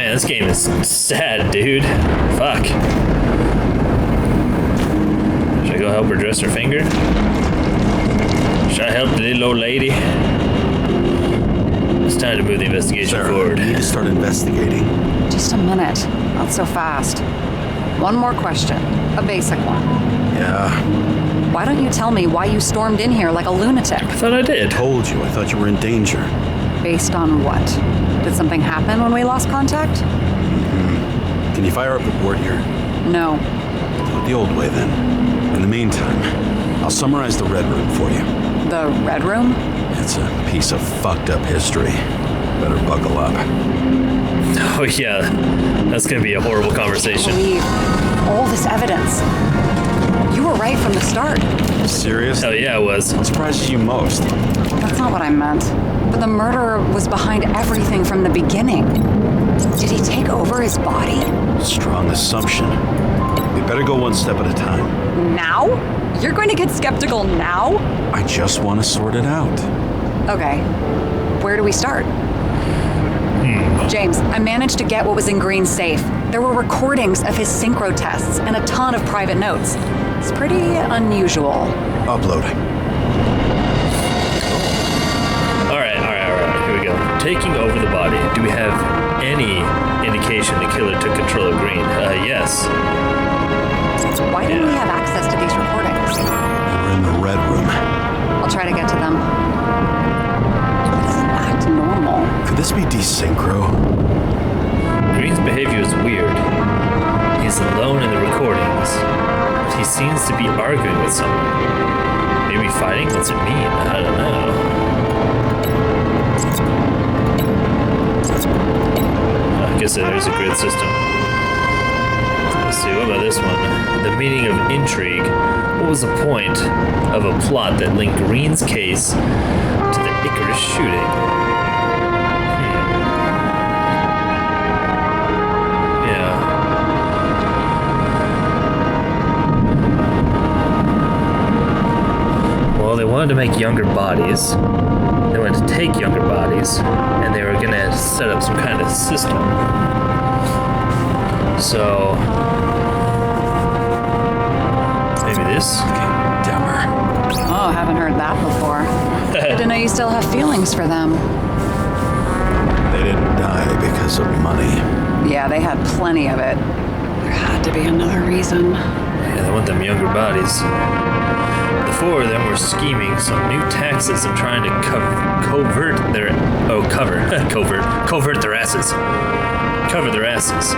Man, this game is sad, dude. Fuck. Should I go help her dress her finger? Should I help the little old lady? It's time to move the investigation Sarah, forward. we need to start investigating. Just a minute. Not so fast. One more question. A basic one. Yeah, Why don't you tell me why you stormed in here like a lunatic? I thought I did. told you. I thought you were in danger. Based on what? Did something happen when we lost contact? Can you fire up the board here? No. Do it the old way, then. In the meantime, I'll summarize the Red Room for you. The Red Room? It's a piece of fucked up history. Better buckle up. Oh yeah, that's gonna be a horrible conversation. Believe all this evidence. You were right from the start. Serious? Hell yeah, it was. What surprises you most? That's not what I meant. But the murderer was behind everything from the beginning. Did he take over his body? Strong assumption. We better go one step at a time. Now? You're going to get skeptical now? I just want to sort it out. Okay. Where do we start? James, I managed to get what was in Green's safe. There were recordings of his synchro tests and a ton of private notes. It's pretty unusual. Uploading. Alright, here we go. Taking over the body. Do we have any indication the killer took control of Green? Yes. Why didn't we have access to these recordings? We're in the Red Room. I'll try to get to them. He doesn't act normal. Could this be desynchro? Green's behavior is weird. He's alone in the recordings, but he seems to be arguing with someone. Maybe fighting? What's it mean? I don't know. I guess there's a grid system. Let's see, what about this one? The meaning of intrigue. What was the point of a plot that linked Green's case to the Icarus shooting? Yeah. Well, they wanted to make younger bodies. They wanted to take younger bodies, and they were gonna set up some kind of system. So maybe this? Dimmer. Oh, haven't heard that before. Good to know you still have feelings for them. They didn't die because of money. Yeah, they had plenty of it. There had to be another reason. Yeah, they want them younger bodies. The four of them were scheming some new taxes and trying to covert their asses. Cover their asses.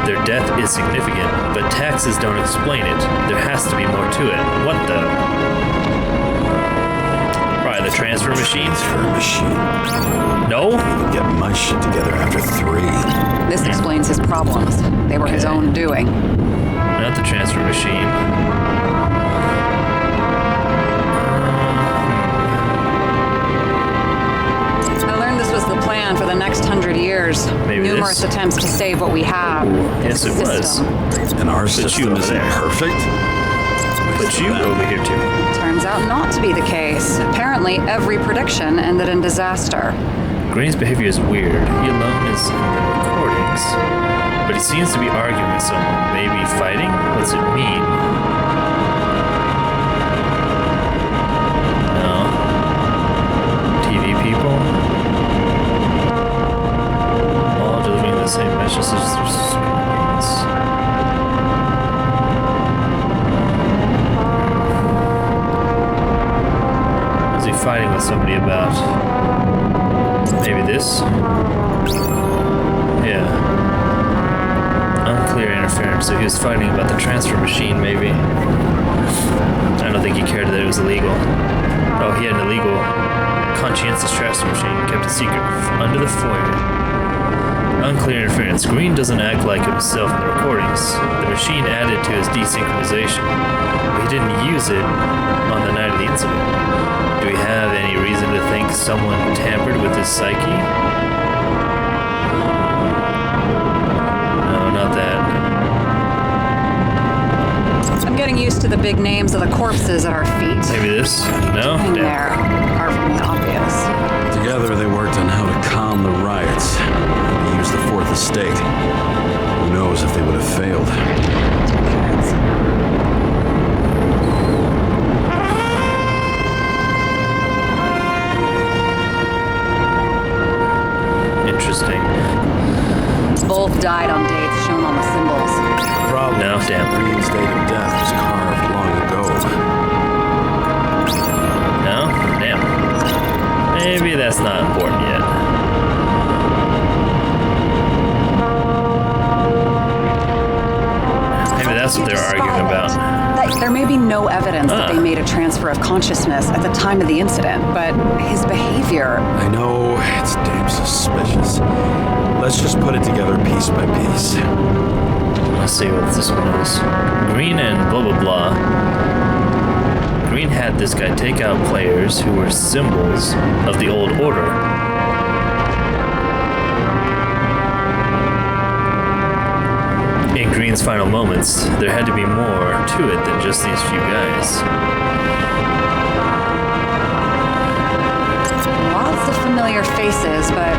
Their death is significant, but taxes don't explain it. There has to be more to it. What the? Probably the transfer machine? Transfer machine. No? Would get my shit together after 3. This explains his problems. They were his own doing. Not the transfer machine. I learned this was the plan for the next 100 years. Maybe Numerous this? attempts to save what we have. Yes, it was. System. And our you system over isn't there. perfect? But you over here too. Turns out not to be the case. Apparently, every prediction ended in disaster. Green's behavior is weird. He alone is in the recordings. But he seems to be arguing with someone. Maybe fighting? What's it mean? No. TV people? All delivering the same messages through screens. What's he fighting with somebody about? Maybe this? Yeah. Unclear interference, so he was fighting about the transfer machine, maybe. I don't think he cared that it was illegal. Oh, he had an illegal conscientious transfer machine, kept a secret under the foyer. Unclear interference. Green doesn't act like himself in the recordings. The machine added to his desynchronization, but he didn't use it on the night of the incident. Do we have any reason to think someone tampered with his psyche? No, not that. I'm getting used to the big names of the corpses at our feet. Maybe this? No? Nothing Damn. there, apart from the obvious. Together they worked on how to calm the riots. They used the 4th the state. Who knows if they would have failed. Interesting. Both died on dates shown on the symbols. Problem No, is damn. Green's date of death was carved long ago. No? Damn. Maybe that's not important yet. Maybe that's what they're arguing about. That there may be no evidence that they made a transfer of consciousness at the time of the incident, but his behavior. I know it's damn suspicious. Let's just put it together piece by piece. Let's see what this one is. Green and blah blah blah. Green had this guy take out players who were symbols of the old order. In Green's final moments, there had to be more to it than just these few guys. Lots of familiar faces, but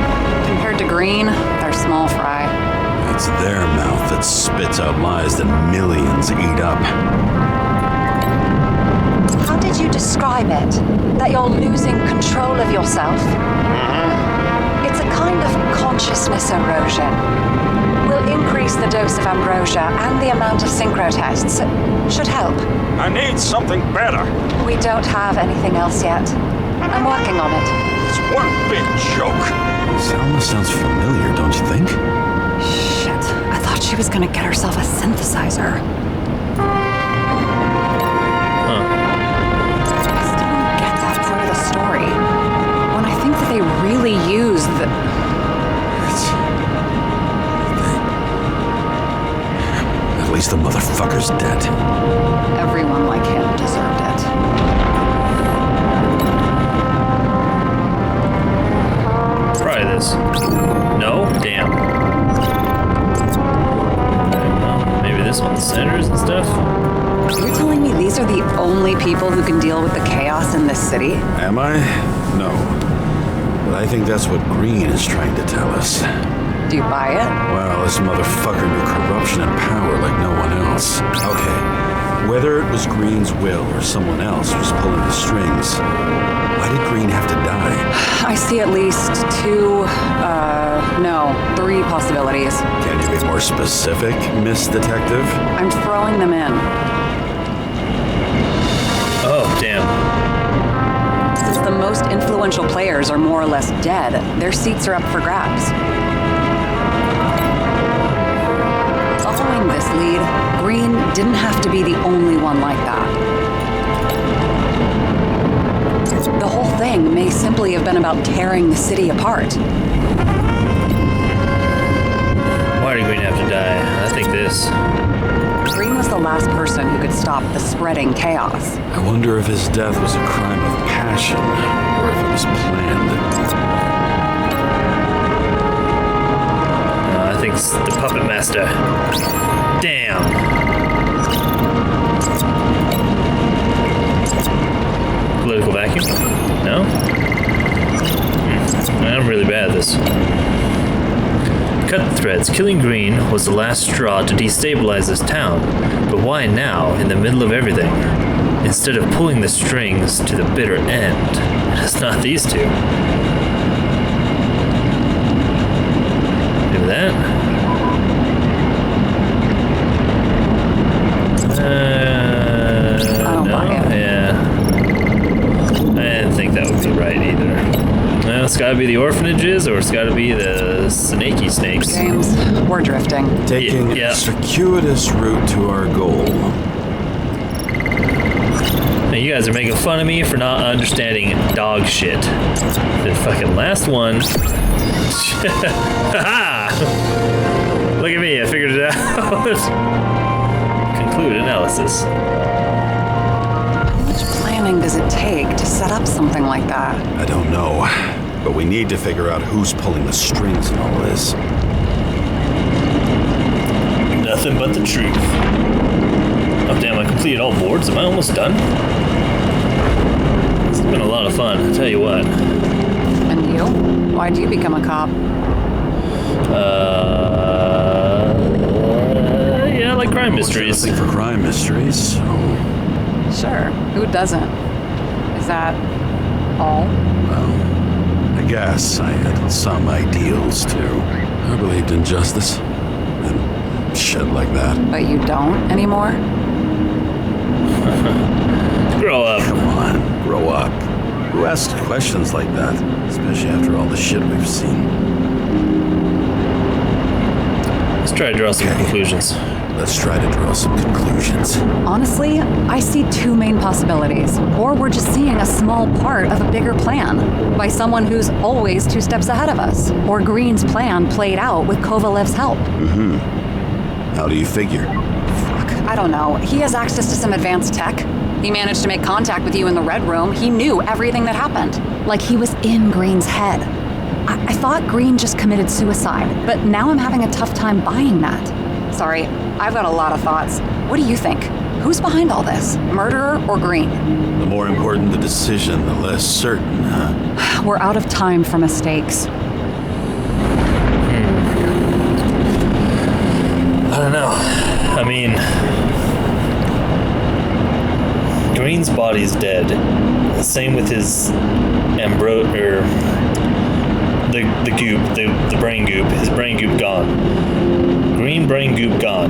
compared to Green, they're small fry. It's their mouth that spits out lies that millions eat up. How did you describe it? That you're losing control of yourself? It's a kind of consciousness erosion. We'll increase the dose of ambrosia and the amount of synchro tests. Should help. I need something better. We don't have anything else yet. I'm working on it. It's one big joke. Selma sounds familiar, don't you think? Shit, I thought she was gonna get herself a synthesizer. Huh. I still don't get that part of the story. When I think that they really used the... At least the motherfucker's dead. Everyone like him deserved it. Try this. No? Damn. Well, maybe this one centers and stuff? You're telling me these are the only people who can deal with the chaos in this city? Am I? No. But I think that's what Green is trying to tell us. Do you buy it? Well, this motherfucker knew corruption and power like no one else. Okay, whether it was Green's will or someone else was pulling the strings, why did Green have to die? I see at least three possibilities. Can you be more specific, Miss Detective? I'm throwing them in. Oh, damn. Since the most influential players are more or less dead, their seats are up for grabs. Following this lead, Green didn't have to be the only one like that. The whole thing may simply have been about tearing the city apart. Why did Green have to die? I think this. Green was the last person who could stop the spreading chaos. I wonder if his death was a crime of passion, or if it was planned. I think it's the puppet master. Damn. Political vacuum? No? I'm really bad at this. Cut the threads. Killing Green was the last straw to destabilize this town. But why now, in the middle of everything? Instead of pulling the strings to the bitter end. It's not these two. Maybe that? I don't buy it. Yeah. I didn't think that would be right either. Well, it's gotta be the orphanages, or it's gotta be the snaky snakes. James, we're drifting. Taking Yeah. a circuitous route to our goal. Now, you guys are making fun of me for not understanding dog shit. The fucking last one. Haha! Look at me, I figured it out. Conclude analysis. How much planning does it take to set up something like that? I don't know, but we need to figure out who's pulling the strings in all this. Nothing but the truth. Oh damn, I completed all boards. Am I almost done? It's been a lot of fun, I tell you what. And you? Why'd you become a cop? Yeah, like crime mysteries. Looking for crime mysteries. So, Sure, who doesn't? Is that all? well, I guess I had some ideals too. I believed in justice and shit like that. But you don't anymore? Grow up. Come on, grow up. Who asks questions like that? Especially after all the shit we've seen. Let's try to draw some conclusions. Let's try to draw some conclusions. Honestly, I see two main possibilities. Or we're just seeing a small part of a bigger plan by someone who's always 2 steps ahead of us. Or Green's plan played out with Kovalev's help. How do you figure? I don't know. He has access to some advanced tech. He managed to make contact with you in the Red Room. He knew everything that happened. Like he was in Green's head. I thought Green just committed suicide, but now I'm having a tough time buying that. Sorry, I've got a lot of thoughts. What do you think? Who's behind all this? Murderer or Green? The more important the decision, the less certain, huh? We're out of time for mistakes. I don't know. I mean, Green's body's dead. Same with his the goop, the brain goop. His brain goop gone. Green brain goop gone.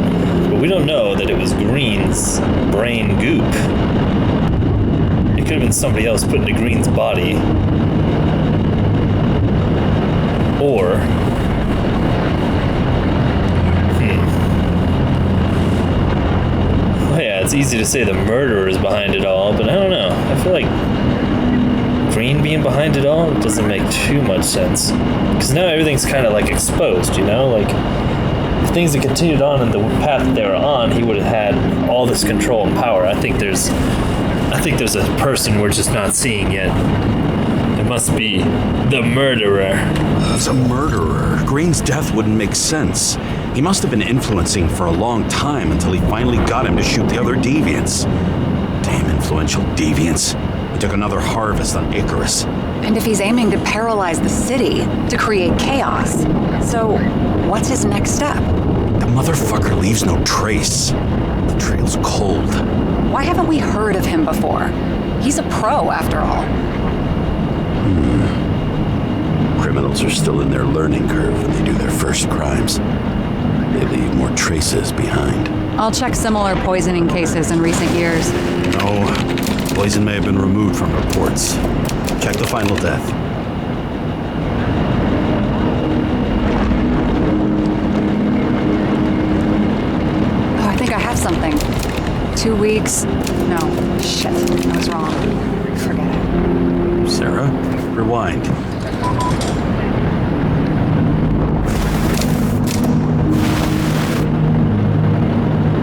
But we don't know that it was Green's brain goop. It could have been somebody else put into Green's body. Or yeah, it's easy to say the murderer is behind it all, but I don't know. I feel like Green being behind it all doesn't make too much sense. Because now everything's kind of like exposed, you know? Like, if things had continued on in the path that they were on, he would have had all this control and power. I think there's a person we're just not seeing yet. It must be the murderer. He's a murderer. Green's death wouldn't make sense. He must have been influencing for a long time until he finally got him to shoot the other deviants. Damn influential deviants. He took another harvest on Icarus. And if he's aiming to paralyze the city, to create chaos, so what's his next step? The motherfucker leaves no trace. The trail's cold. Why haven't we heard of him before? He's a pro, after all. Criminals are still in their learning curve when they do their first crimes. They leave more traces behind. I'll check similar poisoning cases in recent years. No, poison may have been removed from reports. Check the final death. Oh, I think I have something. 2 weeks. No, shit, I was wrong. Forget it. Sarah, rewind.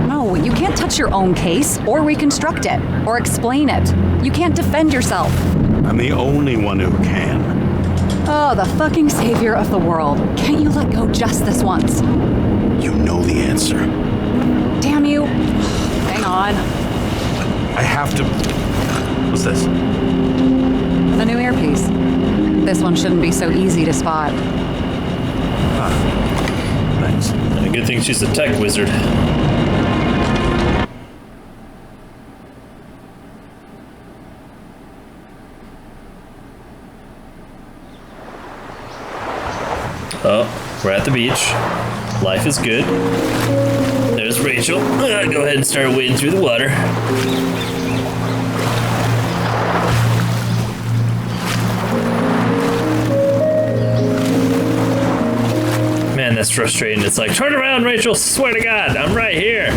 No, you can't touch your own case, or reconstruct it, or explain it. You can't defend yourself. I'm the only one who can. Oh, the fucking savior of the world. Can't you let go just this once? You know the answer. Damn you. Hang on. I have to... What's this? A new earpiece. This one shouldn't be so easy to spot. Thanks. Good thing she's a tech wizard. Oh, we're at the beach. Life is good. There's Rachel. Go ahead and start wading through the water. Man, that's frustrating. It's like, turn around, Rachel. Swear to God, I'm right here.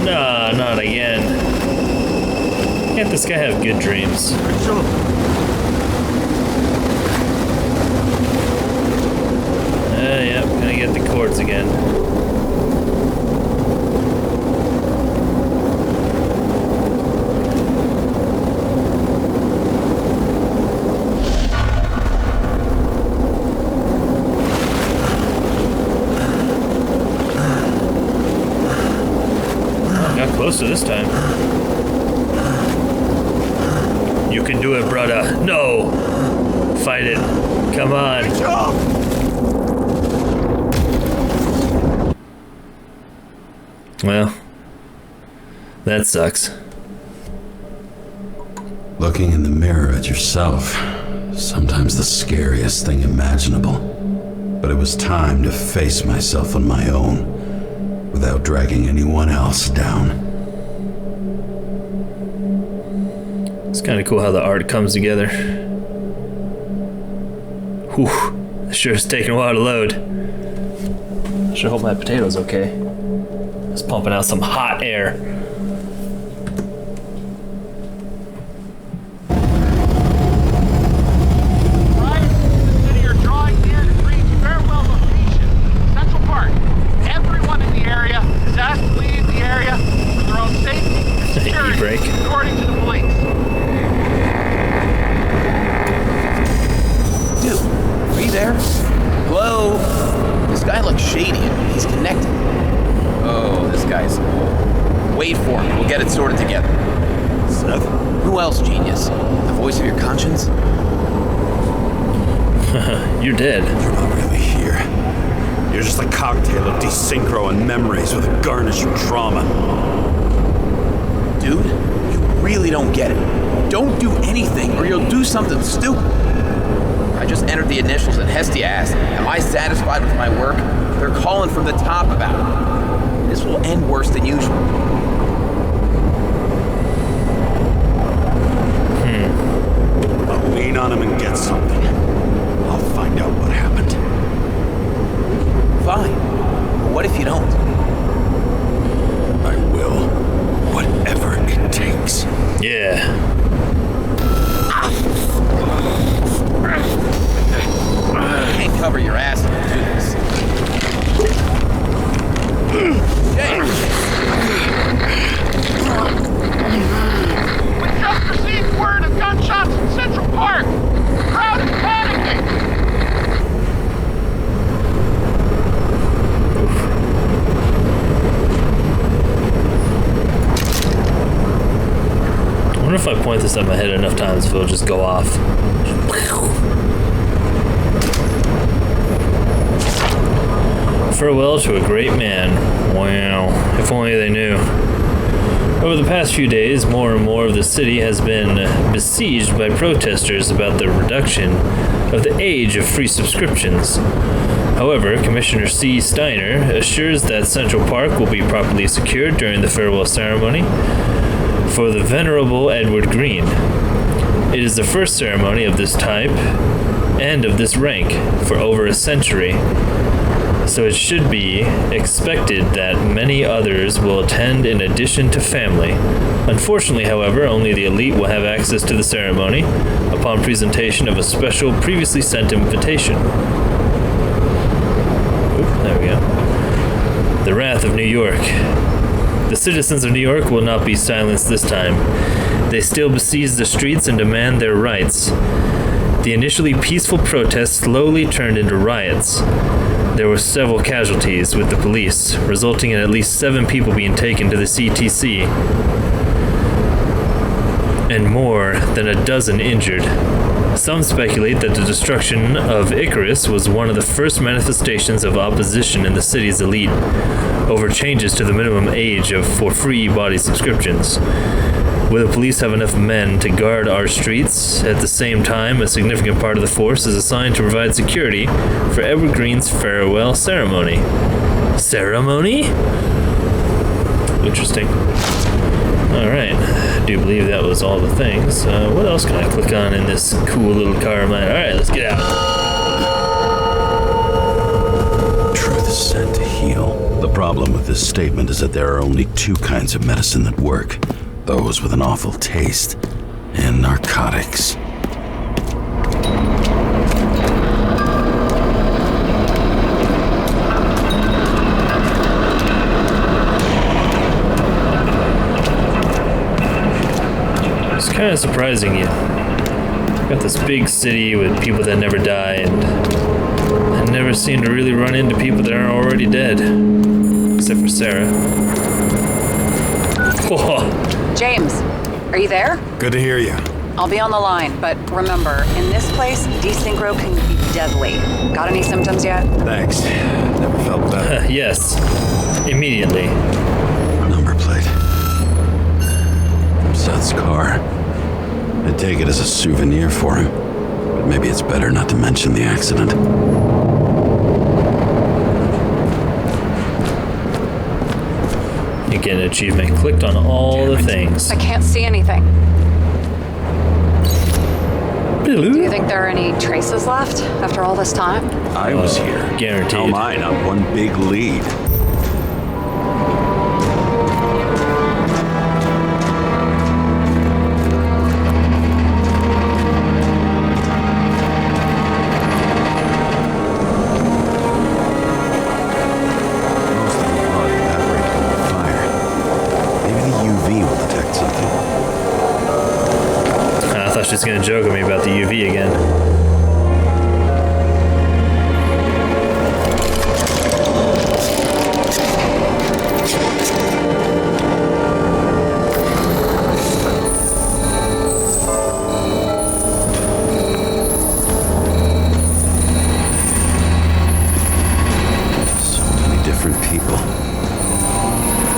No, not again. Can't this guy have good dreams? Yep, gonna get the cords again. Got closer this time. You can do it, brother. No! Fight it. Come on. Well, that sucks. Looking in the mirror at yourself, sometimes the scariest thing imaginable. But it was time to face myself on my own, without dragging anyone else down. It's kind of cool how the art comes together. Whew, it sure is taking a while to load. I should hope my potato's okay. It's pumping out some hot air. E-brake. According to the police. Dude, are you there? Hello? This guy looks shady. He's connected. Oh, this guy's... Wait for him. We'll get it sorted together. Seth? Who else, genius? The voice of your conscience? You're dead. You're not really here. You're just a cocktail of desynchro and memories with a garnish of trauma. Dude, you really don't get it. Don't do anything or you'll do something stupid. I just entered the initials and Hestia asked, am I satisfied with my work? They're calling from the top about it. This will end worse than usual. I'll lean on him and get something. I'll find out what happened. Fine. But what if you don't? I will. Whatever it takes. Yeah. You can't cover your ass if you do this. James! We just received word of gunshots in Central Park. The crowd is panicking. I wonder if I point this at my head enough times if it'll just go off. Farewell to a great man. Wow, if only they knew. Over the past few days, more and more of the city has been besieged by protesters about the reduction of the age of free subscriptions. However, Commissioner C. Steiner assures that Central Park will be properly secured during the farewell ceremony for the Venerable Edward Green. It is the first ceremony of this type and of this rank for over a century, so it should be expected that many others will attend in addition to family. Unfortunately, however, only the elite will have access to the ceremony upon presentation of a special previously sent invitation. Oop, there we go. The Wrath of New York. The citizens of New York will not be silenced this time. They still besiege the streets and demand their rights. The initially peaceful protests slowly turned into riots. There were several casualties with the police, resulting in at least 7 people being taken to the CTC, and more than a dozen injured. Some speculate that the destruction of Icarus was one of the first manifestations of opposition in the city's elite over changes to the minimum age for free body subscriptions. Will the police have enough men to guard our streets? At the same time, a significant part of the force is assigned to provide security for Edward Green's farewell ceremony. Ceremony? Interesting. Alright, I do believe that was all the things. What else can I click on in this cool little car of mine? Alright, let's get out. Truth is said to heal. The problem with this statement is that there are only 2 kinds of medicine that work. Those with an awful taste, and narcotics. It's kind of surprising you. Got this big city with people that never die, and I never seem to really run into people that aren't already dead. Except for Sarah. Whoa. James, are you there? Good to hear you. I'll be on the line, but remember, in this place, desynchro can be deadly. Got any symptoms yet? Thanks. Never felt better. Yes. Immediately. Seth's car. I'd take it as a souvenir for him. But maybe it's better not to mention the accident. You get an achievement. Clicked on all the things. I can't see anything. Do you think there are any traces left after all this time? I was here. Guaranteed. How am I not one big lead? Most of the blood evaporated in the fire. Maybe the UV will detect something. I thought she was going to joke at me about the UV again. So many different people.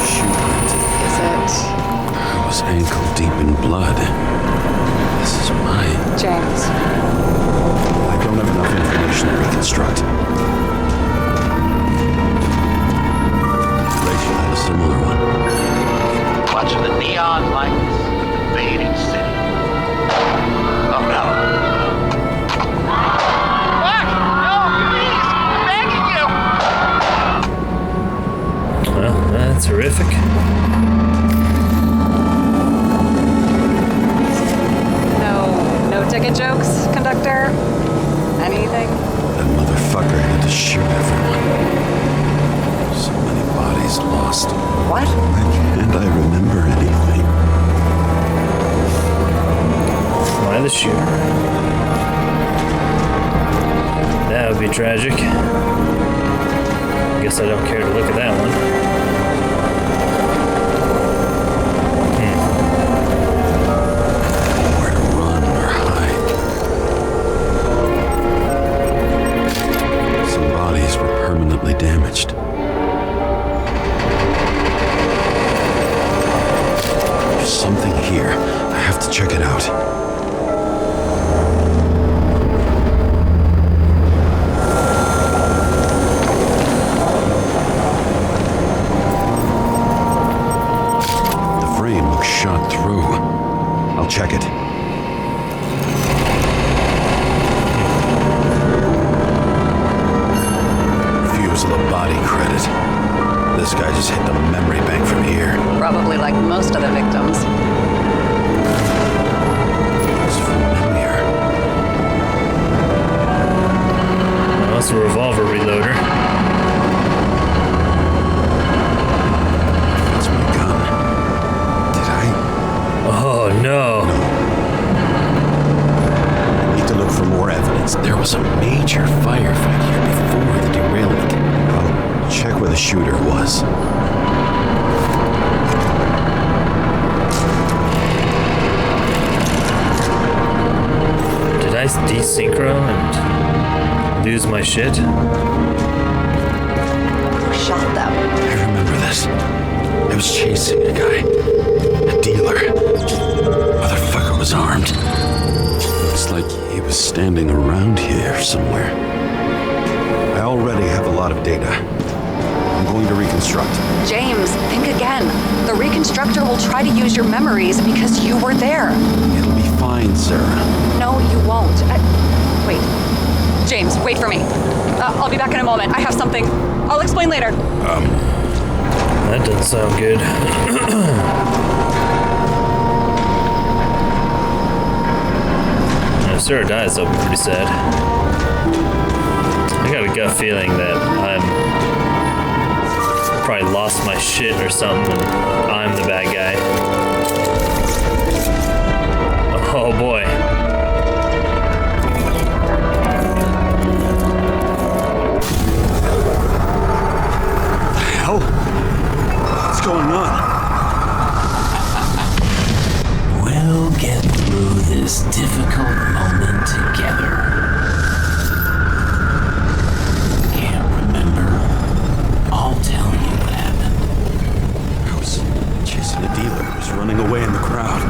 Shoot. Is it I was ankle deep in blood. This is mine. James? I don't have enough information to reconstruct. Rachel had a similar one. Watching the neon lights of the fading city. Oh no. What? No, please! I'm begging you! Well, that's horrific. No ticket jokes, conductor? Anything? That motherfucker had to shoot everyone. So many bodies lost. What? Why can't I remember anything? Why the shooter? That would be tragic. Guess I don't care to look at that one. Where to run or hide. Some bodies were permanently damaged. There's something here. I have to check it out. The frame looks shot through. I'll check it. Fuse of the body credit. This guy just hit the memory bank from here. Probably like most of the victims. It's familiar. Well, it's a revolver reloader. That's my gun. Did I? Oh no. I need to look for more evidence. There was a major firefight here before the derailment. I'll check where the shooter was. Did I desynchro and lose my shit? Who shot them? I remember this. I was chasing a guy. A dealer. Motherfucker was armed. Looks like he was standing around here somewhere. I already have a lot of data. I'm going to reconstruct. James, think again. The reconstructor will try to use your memories because you were there. It'll be fine, Sarah. No, you won't. Wait. James, wait for me. I'll be back in a moment. I have something. I'll explain later. That doesn't sound good. If Sarah dies, that'll be pretty sad. I got a gut feeling that I'm probably lost my shit or something and I'm the bad guy. Oh boy. Hell? What's going on? We'll get through this difficult moment together. Can't remember? I'll tell you what happened. I was chasing a dealer who was running away in the crowd.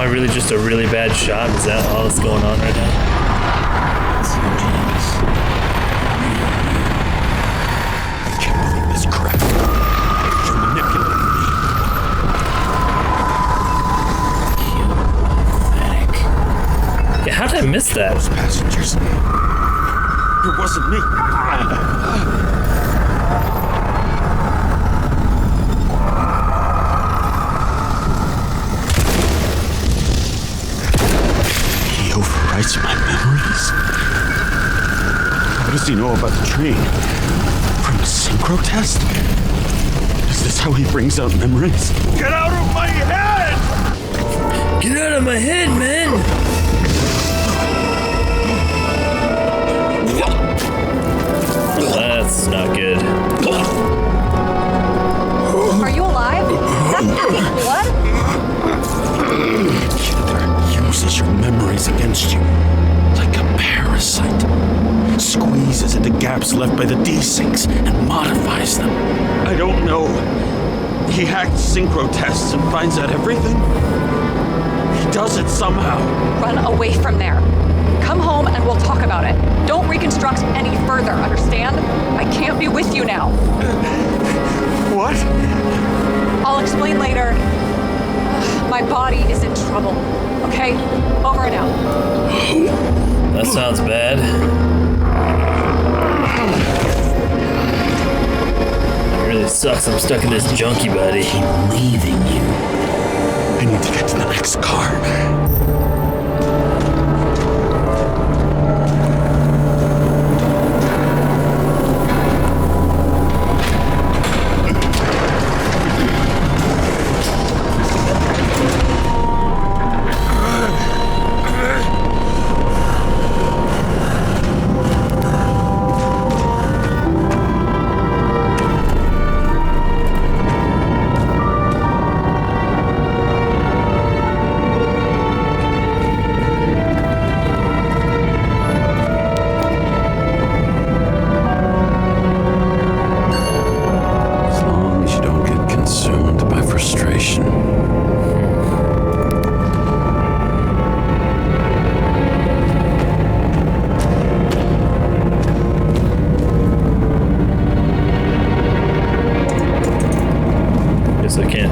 really just a really bad shot? Is that all that's going on right now? I can't believe this crap. You're manipulating me. Yeah, how did I miss that? Those passengers. It wasn't me. He overwrites my memories? How does he know about the train? From a synchro test? Is this how he brings out memories? Get out of my head! Get out of my head, man! That's not good. Are you alive? That's blood? Killer uses your memories against you like a parasite. Squeezes into gaps left by the desyncs and modifies them. I don't know. He hacked synchro tests and finds out everything? He does it somehow. Run away from there. Come home and we'll talk about it. Don't reconstruct any further, understand? I can't be with you now. What? I'll explain later. My body is in trouble. Okay? Over and out. That sounds bad. It really sucks. I'm stuck in this junkie body. I'm leaving you. I need to get to the next car.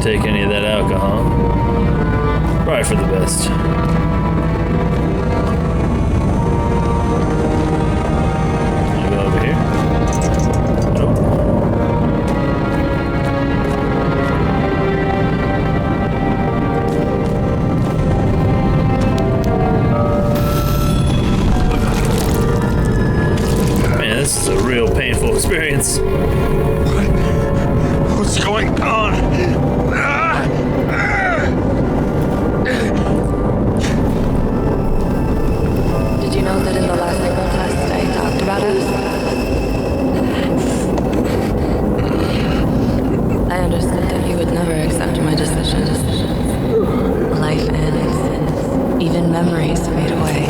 Take any of that alcohol. Probably for the best. You go over here. Nope. Man, this is a real painful experience. What's going on? Did you know that in the last synchro test I talked about us? I understood that you would never accept my decisions. Life ends. Even memories fade away.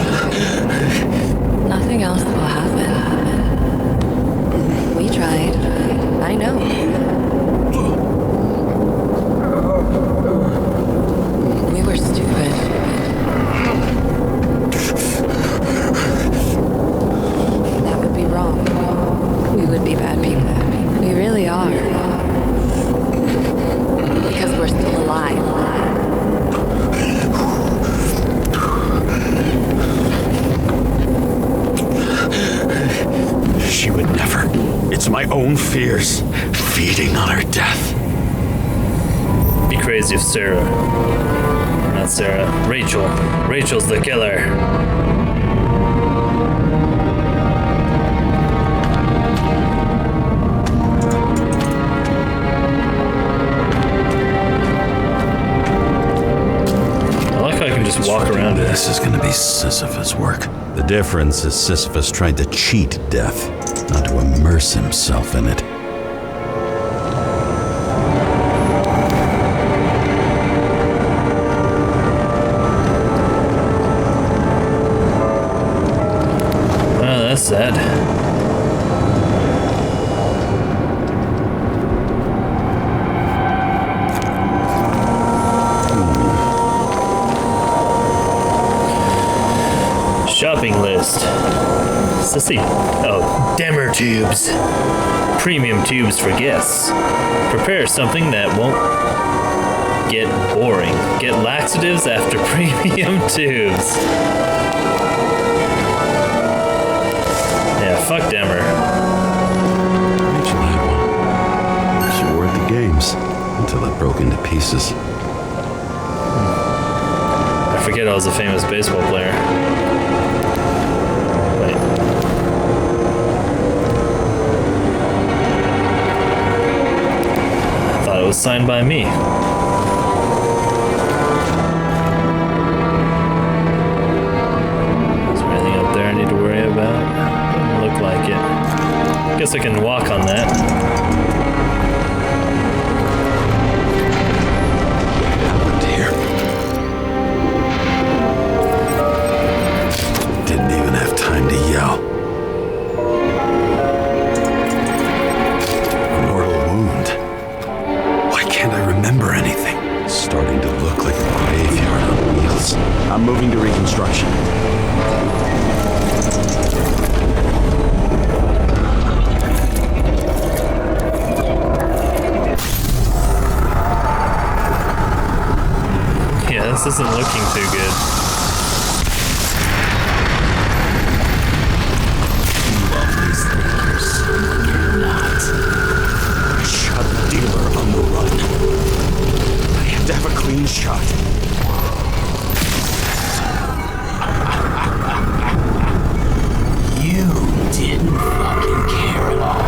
Nothing else will happen. We tried. I know. We were stupid. That would be wrong. We would be bad people. We really are. Because we're still alive. She would never. It's my own fears feeding on her death. Be crazy if Sarah. Not Sarah. Rachel. Rachel's the killer. I like how I can just walk around it. This is gonna be Sisyphus' work. The difference is Sisyphus tried to cheat death, not to immerse himself in it. Oh, that's sad. ghost. Sissy. Oh, Demmer tubes. Premium tubes for guests. Prepare something that won't get boring. Get laxatives after premium tubes. Yeah, fuck Demmer. Rachel had one. She wore it at the games until it broke into pieces. I forget I was a famous baseball player. Wait. I thought it was signed by me. Is there anything up there I need to worry about? Doesn't look like it. Guess I can walk on that. Happened here. Didn't even have time to yell. A mortal wound. Why can't I remember anything? It's starting to look like a graveyard on wheels. I'm moving to reconstruction. Yeah, this isn't looking too good. Shot dealer on the run. I have to have a clean shot. You didn't fucking care at all.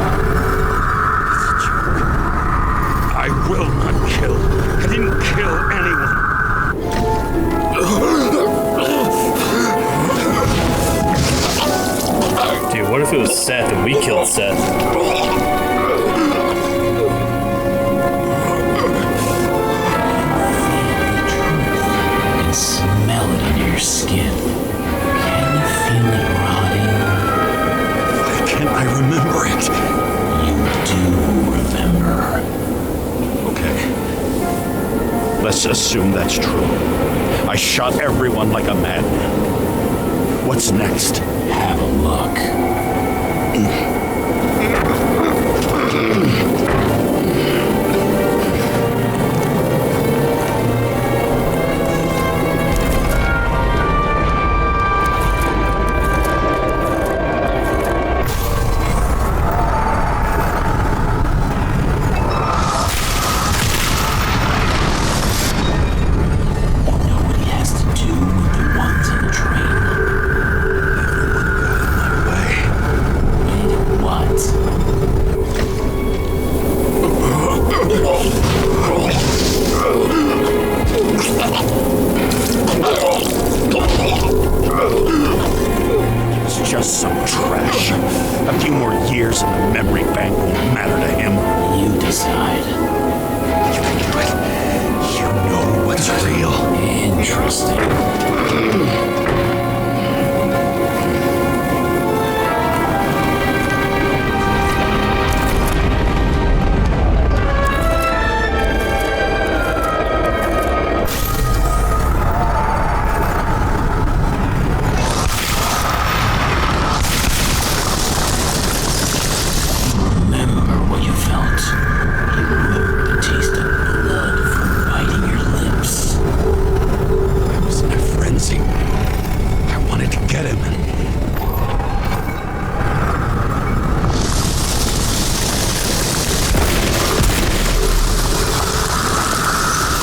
I will not kill. I didn't kill anyone. Dude, what if it was Seth and we killed Seth? And smell it in your skin. Can you feel it rotting? Why can't I remember it? You do remember. Okay. Let's assume that's true. I shot everyone like a madman. What's next? Have a look. Nobody has to do with the ones on the train. What? It's just some trash. A few more years in the memory bank won't matter to him. You decide. You know what's real. Interesting. Remember what you felt. You remember the taste of blood from biting your lips. I was in a frenzy. I wanted to get him.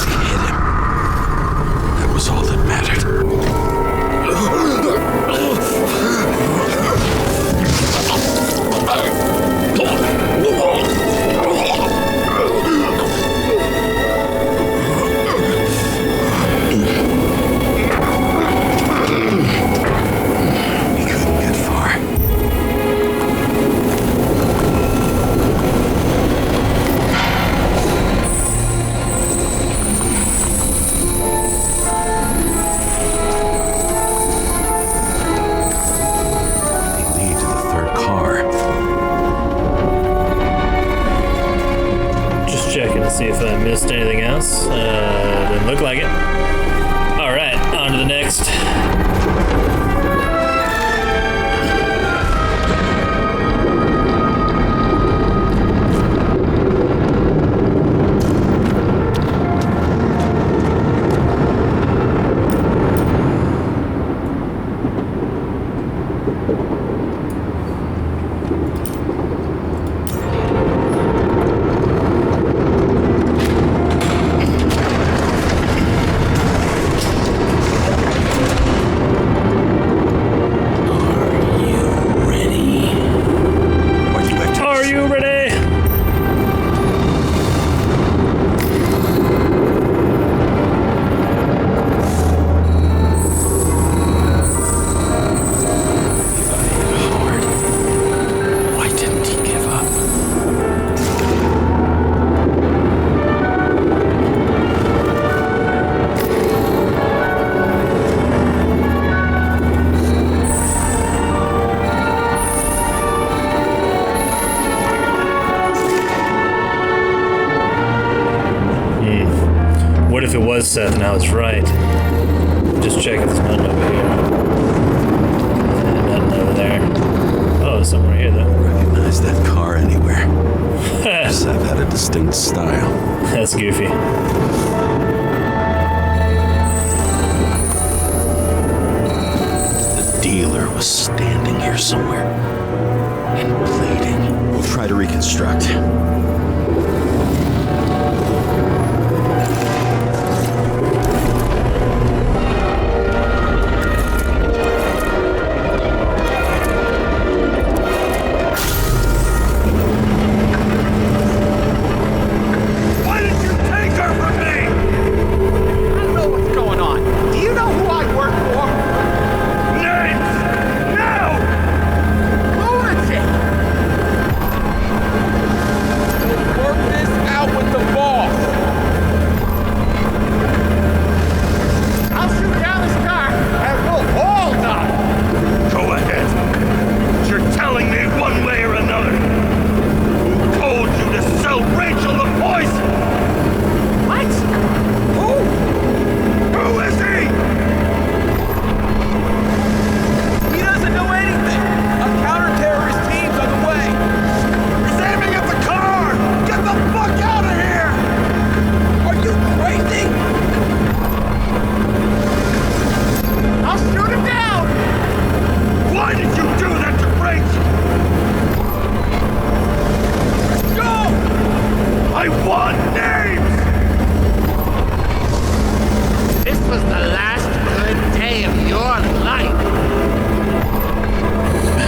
I hit him. That was all that mattered. We couldn't get far. They lead to the third car. Just checking to see if I missed anything else. Didn't look like it. Alright, on to the next. if it was Seth and I was right? Just check if there's nothing over here. Nothing over there. Oh, there's something right here, though. Recognize that car anywhere. Seth had a distinct style. That's goofy. The dealer was standing here somewhere and bleeding. We'll try to reconstruct.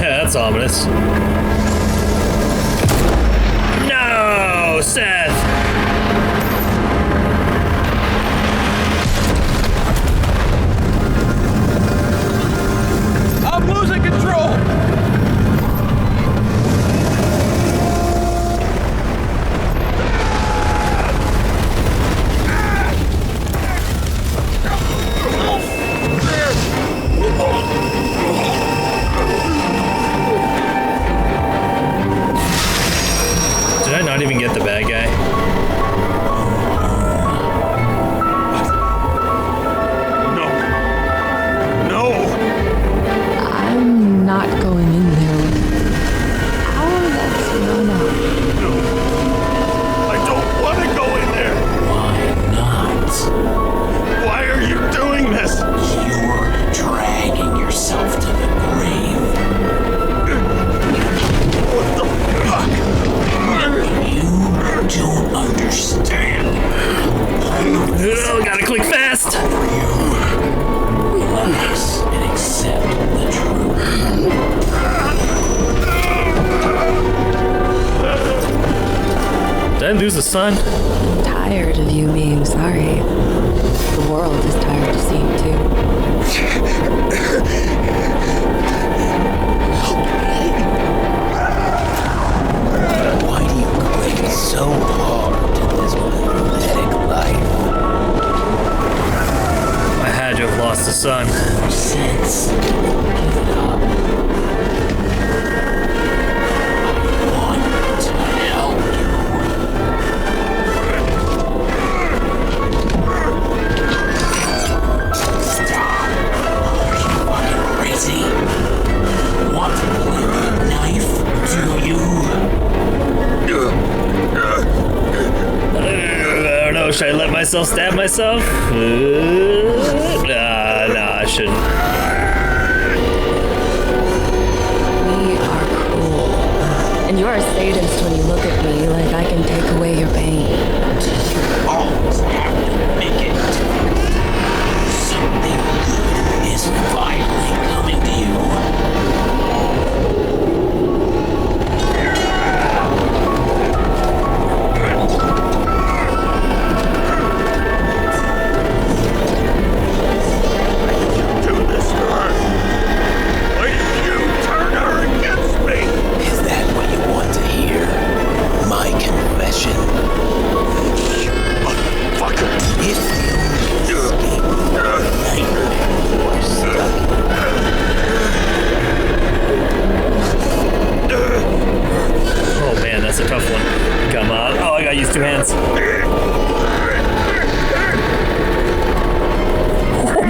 That's ominous. No, Seth! I'm losing control! Did I not even get the bad guy? I'm not going in there with you. Oh, that's no. I don't want to go in there. Why not? Why are you doing this? You're dragging yourself to the grave. What the fuck? You don't understand. Oh, gotta click fast! Relax and accept the truth. Did I lose the sun? I'm tired of you being sorry. The world is tired of seeing too. Why do you cling so hard to this pathetic life? I had to have lost the sun. Sense. Give it up. I want to help you. Stop. Are you fucking crazy? Want to play with a knife? Do you? I don't know, should I let myself stab myself? Nah, I shouldn't. We are cruel. And you're a sadist when you look at me like I can take away your pain. Always have to make it. Something good is finally coming to you. Do this to her. Why did you turn her against me? Is that what you want to hear? My confession? Fuck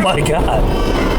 my god.